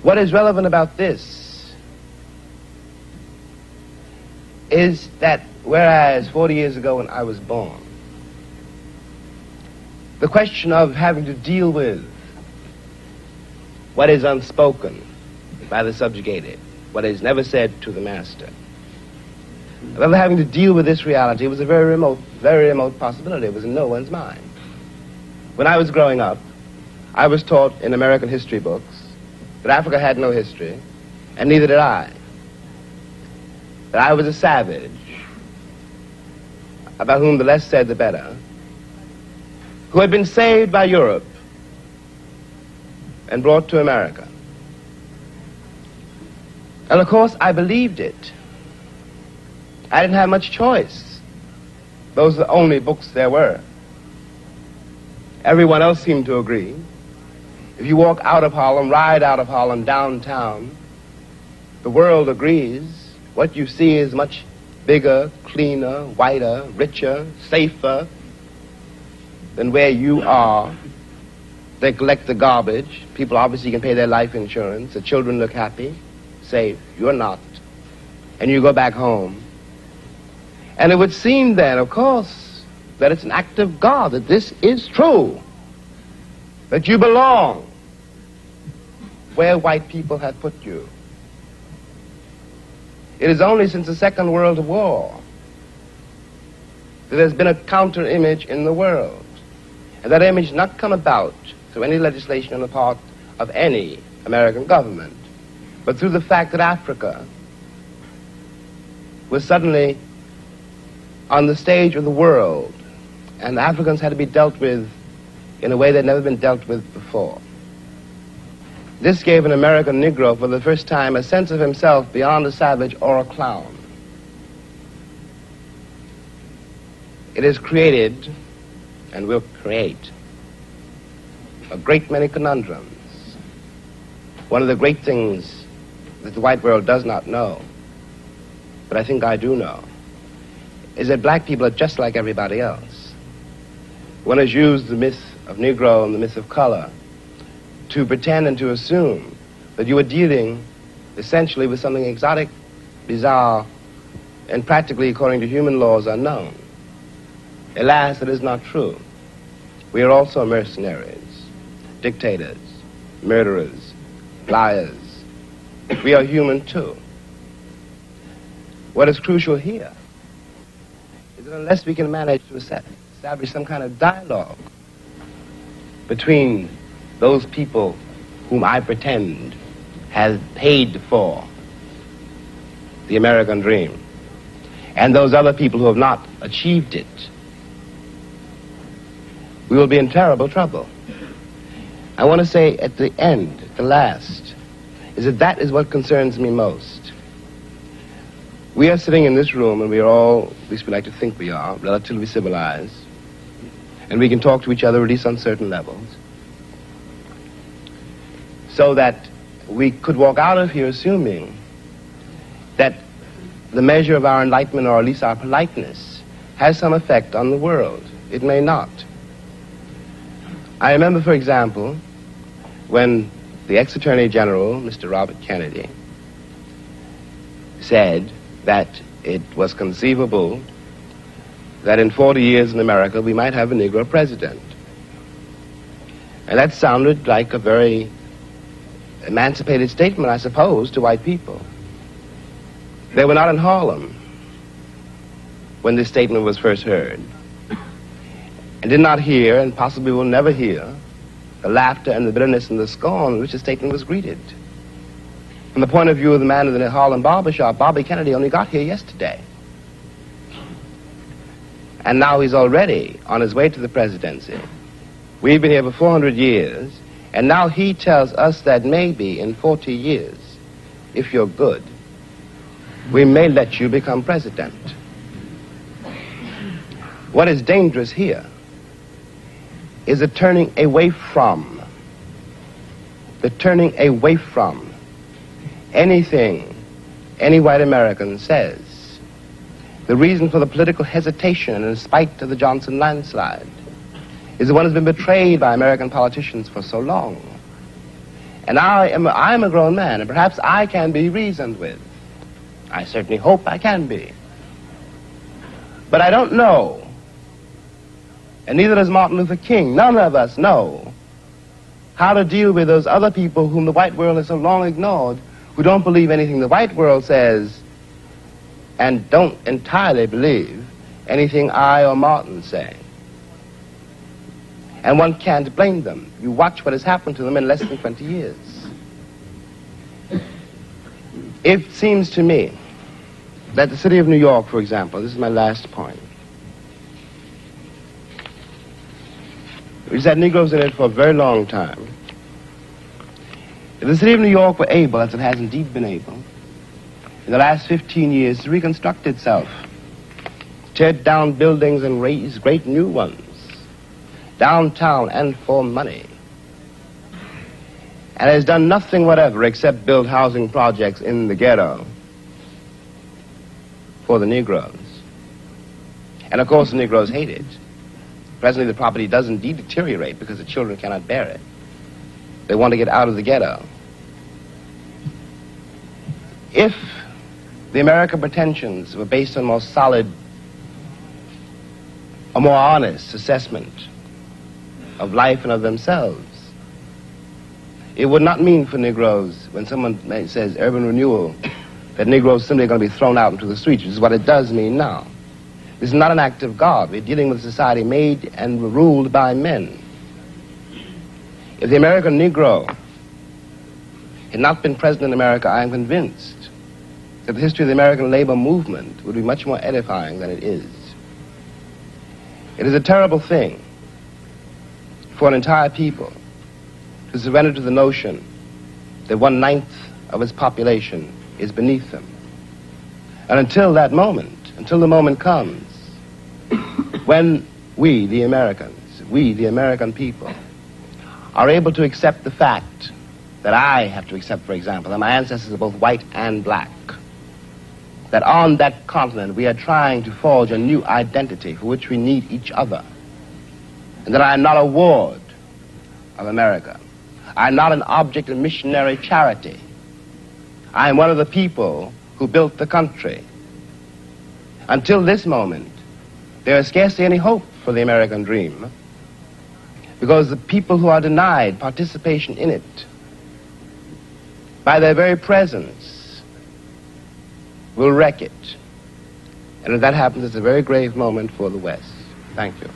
What is relevant about this is that whereas 40 years ago when I was born, the question of having to deal with what is unspoken by the subjugated, what is never said to the master, of ever having to deal with this reality was a very remote possibility. It was in no one's mind. When I was growing up, I was taught in American history books that Africa had no history, and neither did I. That I was a savage, about whom the less said the better, who had been saved by Europe and brought to America. And of course, I believed it. I didn't have much choice. Those are the only books there were. Everyone else seemed to agree. If you walk out of Harlem, ride out of Harlem, downtown, the world agrees. What you see is much bigger, cleaner, whiter, richer, safer than where you are. They collect the garbage. People obviously can pay their life insurance. The children look happy, safe. You're not. And you go back home. And it would seem then, of course, that it's an act of God, that this is true, that you belong where white people have put you. It is only since the Second World War that there's been a counter-image in the world. And that image not come about through any legislation on the part of any American government, but through the fact that Africa was suddenly on the stage of the world, and the Africans had to be dealt with in a way that had never been dealt with before. This gave an American Negro for the first time a sense of himself beyond a savage or a clown. It has created, and will create, a great many conundrums. One of the great things that the white world does not know, but I think I do know, is that black people are just like everybody else. One has used the myth of Negro and the myth of color to pretend and to assume that you are dealing essentially with something exotic, bizarre, and practically, according to human laws, unknown. Alas, that is not true. We are also mercenaries, dictators, murderers, liars. We are human too. What is crucial here is that unless we can manage to establish some kind of dialogue between those people whom I pretend have paid for the American dream and those other people who have not achieved it, we will be in terrible trouble. I want to say at the end, at the last, is that that is what concerns me most. We are sitting in this room, and we are all, at least we like to think we are, relatively civilized, and we can talk to each other at least on certain levels, so that we could walk out of here assuming that the measure of our enlightenment, or at least our politeness, has some effect on the world. It may not. I remember, for example, when the ex-Attorney General, Mr. Robert Kennedy, said that it was conceivable that in 40 years in America we might have a Negro president. And that sounded like a very emancipated statement, I suppose, to white people. They were not in Harlem when this statement was first heard, and did not hear, and possibly will never hear, the laughter and the bitterness and the scorn with which the statement was greeted. From the point of view of the man in the Harlem barbershop, Bobby Kennedy only got here yesterday. And now he's already on his way to the presidency. We've been here for 400 years, and now he tells us that maybe in 40 years, if you're good, we may let you become president. What is dangerous here is the turning away from anything any white American says. The reason for the political hesitation in spite of the Johnson landslide is that one has been betrayed by American politicians for so long. And I am a grown man, and perhaps I can be reasoned with. I certainly hope I can be. But I don't know, and neither does Martin Luther King, none of us know how to deal with those other people whom the white world has so long ignored, who don't believe anything the white world says and don't entirely believe anything I or Martin say. And one can't blame them. You watch what has happened to them in less than 20 years. It seems to me that the city of New York, for example, this is my last point, which has had Negroes in it for a very long time. If the city of New York were able, as it has indeed been able, in the last 15 years to reconstruct itself, tear down buildings and raise great new ones, downtown and for money, and has done nothing whatever except build housing projects in the ghetto for the Negroes. And of course the Negroes hate it. Presently the property does indeed deteriorate because the children cannot bear it. They want to get out of the ghetto. If the American pretensions were based on more solid, a more honest assessment of life and of themselves, it would not mean for Negroes, when someone says urban renewal, that Negroes simply are going to be thrown out into the streets, which is what it does mean now. This is not an act of God. We're dealing with a society made and ruled by men. If the American Negro had not been present in America, I am convinced that the history of the American labor movement would be much more edifying than it is. It is a terrible thing for an entire people to surrender to the notion that 1/9 of its population is beneath them. And until that moment, until the moment comes when we, the American people, are able to accept the fact that I have to accept, for example, that my ancestors are both white and black, that on that continent we are trying to forge a new identity for which we need each other, and that I am not a ward of America. I am not an object of missionary charity. I am one of the people who built the country. Until this moment, there is scarcely any hope for the American dream, because the people who are denied participation in it, by their very presence, will wreck it. And if that happens, it's a very grave moment for the West. Thank you.